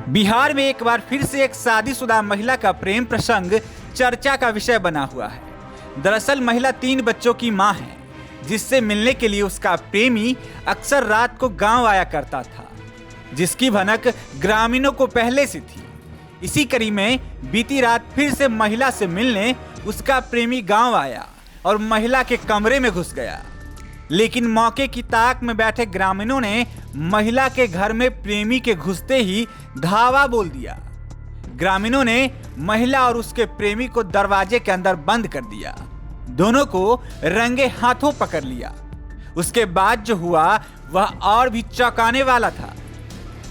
बिहार में एक बार फिर से एक शादीशुदा महिला का प्रेम प्रसंग चर्चा का विषय बना हुआ है। दरअसल महिला 3 बच्चों की मां है, जिससे मिलने के लिए उसका प्रेमी अक्सर रात को गांव आया करता था, जिसकी भनक ग्रामीणों को पहले से थी। इसी कड़ी में बीती रात फिर से महिला से मिलने उसका प्रेमी गांव आया और महिला के कमरे में घुस गया। लेकिन मौके की ताक में बैठे ग्रामीणों ने महिला के घर में प्रेमी के घुसते ही धावा बोल दिया। ग्रामीणों ने महिला और उसके प्रेमी को दरवाजे के अंदर बंद कर दिया। दोनों को रंगे हाथों पकड़ लिया। उसके बाद जो हुआ वह और भी चौंकाने वाला था।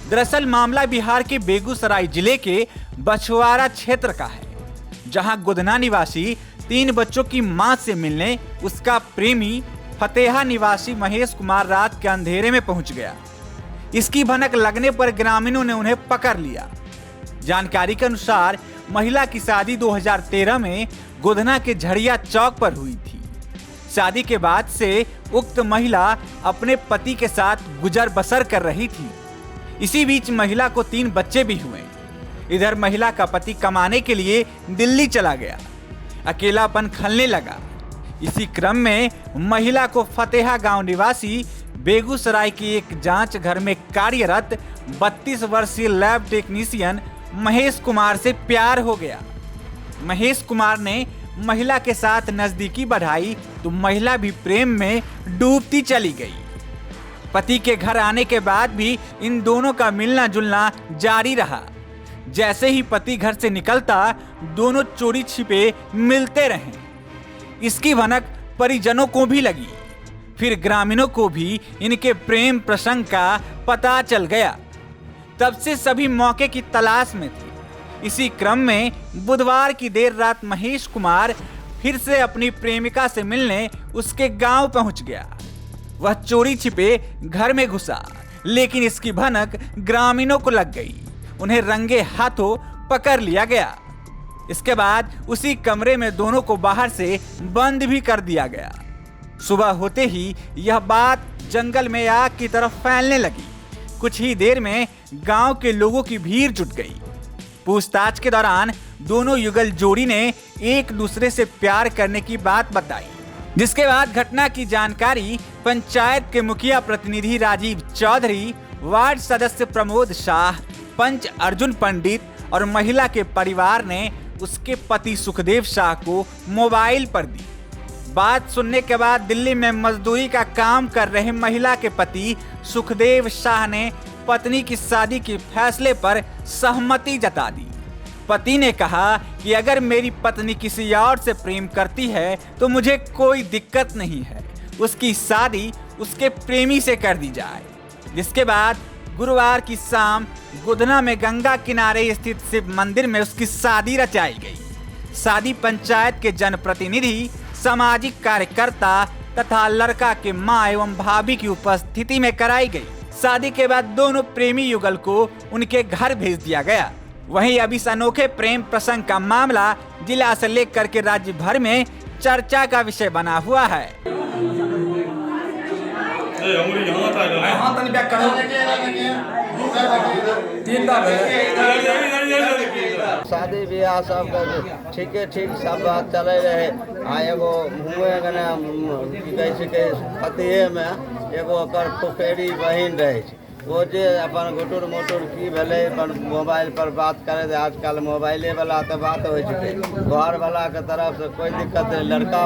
दरअसल मामला बिहार के बेगूसराय जिले के बछवाड़ा क्षेत्र का है, जहां गोधना निवासी 3 बच्चों की मां से मिलने उसका प्रेमी फतेहा निवासी महेश कुमार रात के अंधेरे में पहुंच गया। इसकी भनक लगने पर ग्रामीणों ने उन्हें पकड़ लिया। जानकारी के अनुसार महिला की शादी 2013 में गोधना के झड़िया चौक पर हुई थी। शादी के बाद से उक्त महिला अपने पति के साथ गुजर बसर कर रही थी। इसी बीच महिला को 3 बच्चे भी हुए। इधर महिला का पति कमाने के लिए दिल्ली चला गया। अकेलापन खलने लगा। इसी क्रम में महिला को फतेहा गांव निवासी बेगूसराय के एक जांच घर में कार्यरत 32 वर्षीय लैब टेक्नीशियन महेश कुमार से प्यार हो गया। महेश कुमार ने महिला के साथ नजदीकी बढ़ाई तो महिला भी प्रेम में डूबती चली गई। पति के घर आने के बाद भी इन दोनों का मिलना जुलना जारी रहा। जैसे ही पति घर से निकलता, दोनों चोरी छिपे मिलते रहे। इसकी भनक परिजनों को भी लगी। फिर ग्रामीणों को भी इनके प्रेम प्रसंग का पता चल गया। तब से सभी मौके की तलाश में थे। इसी क्रम में बुधवार की देर रात महेश कुमार फिर से अपनी प्रेमिका से मिलने उसके गांव पहुंच गया। वह चोरी छिपे घर में घुसा, लेकिन इसकी भनक ग्रामीणों को लग गई। उन्हें रंगे हाथों पकड़ लिया गया। इसके बाद उसी कमरे में दोनों को बाहर से बंद भी कर दिया गया। सुबह होते ही यह बात जंगल में आग की तरफ फैलने लगी। कुछ ही देर में गांव के लोगों की भीड़ जुट गई। पूछताछ के दौरान दोनों युगल जोड़ी ने एक दूसरे से प्यार करने की बात बताई, जिसके बाद घटना की जानकारी पंचायत के मुखिया प्रतिनिधि राजीव चौधरी, वार्ड सदस्य प्रमोद शाह, पंच अर्जुन पंडित और महिला के परिवार ने उसके पति सुखदेव शाह को मोबाइल पर दी। बात सुनने के बाद दिल्ली में मजदूरी का काम कर रहे महिला के पति सुखदेव शाह ने पत्नी की शादी के फैसले पर सहमति जता दी। पति ने कहा कि अगर मेरी पत्नी किसी और से प्रेम करती है तो मुझे कोई दिक्कत नहीं है, उसकी शादी उसके प्रेमी से कर दी जाए। जिसके बाद गुरुवार की शाम गोधना में गंगा किनारे स्थित शिव मंदिर में उसकी शादी रचाई गई। शादी पंचायत के जनप्रतिनिधि, सामाजिक कार्यकर्ता तथा लड़का के मां एवं भाभी की उपस्थिति में कराई गई। शादी के बाद दोनों प्रेमी युगल को उनके घर भेज दिया गया। वहीं अब इस अनोखे प्रेम प्रसंग का मामला जिला से लेकर के राज्य भर में चर्चा का विषय बना हुआ है। शादी ब्याह सब ठीके ठीक सब बात चले रहे। एगो हुए पतिए में एगो ओकर फुफेरी बहिन रहे। वो जे अपन गुटुर मुटुर की भेले अपन मोबाइल पर बात करे। आजकल मोबाइले वाला तो बात हो चुके। घर वाला के तरफ से कोई दिक्कत नहीं, लड़का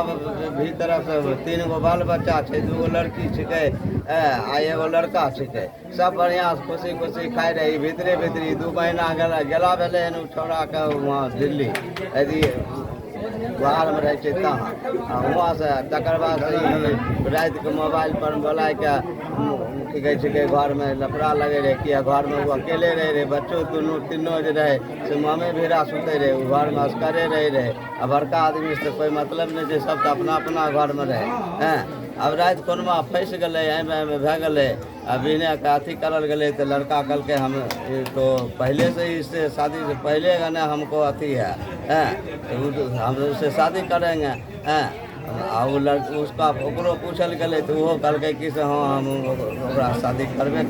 भी तरफ से 3 गो बाल बच्चा है, 2 गो लड़की छिके आ एगो लड़का छिके। सब बढ़िया खुशी खुशी खाई रही। भीतरे 2 महीना गेला भेले छोड़ा के वहाँ दिल्ली यदि बाहर में रहे वहाँ से तकर बाद रात के मोबाइल पर बोला के की कहै छै घर में लफड़ा लगे रहे कि घर में वो अकेले रहे। बच्चों तीनों जो रहे से मामे भीड़ा सुते रहे। वो घर में असकरे रहे। अब बड़का आदमी से कोई मतलब नहीं, सब तो अपना अपना घर में रहे हैं। अब रात कोनमा फंस गए भे गए। अभी ने अथी करल गए तो लड़का कल के हम तो पहले से ही इससे शादी से पहले गने हमको अथी है हम उससे शादी करेंगे हैं। उसका ओकरो पूछल गए तो वो कल कि से हाँ हम शादी करबे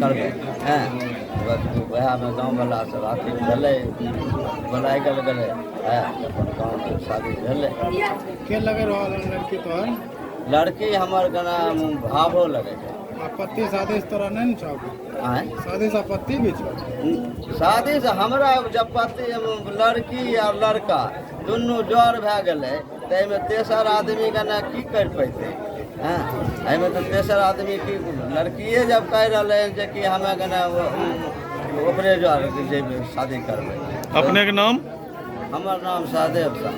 हैं। बस वह में गाँव वाला सब अथी भेलै बोलाइ गेलै अपन गाँव शादी भेलै। के लगे रहल है लड़की तोहर? लड़की हमर गना भावो लगे छै। आपत्ति शादी से तोरा नहीं न छौ? आँय शादी से आपत्ति भी छौ? शादी से हमरा जब पति लड़की और लड़का दुनू जर भए गेलै तऽ एहिमे तेसर आदमी गना की करि पैतै? हाँ एहिमे तऽ तेसर आदमी की लड़किए जब कहि रहलै जे कि हमे गना ओकरे जर जे शादी करबै। अपने के नाम? हमर नाम सहदेव साहब।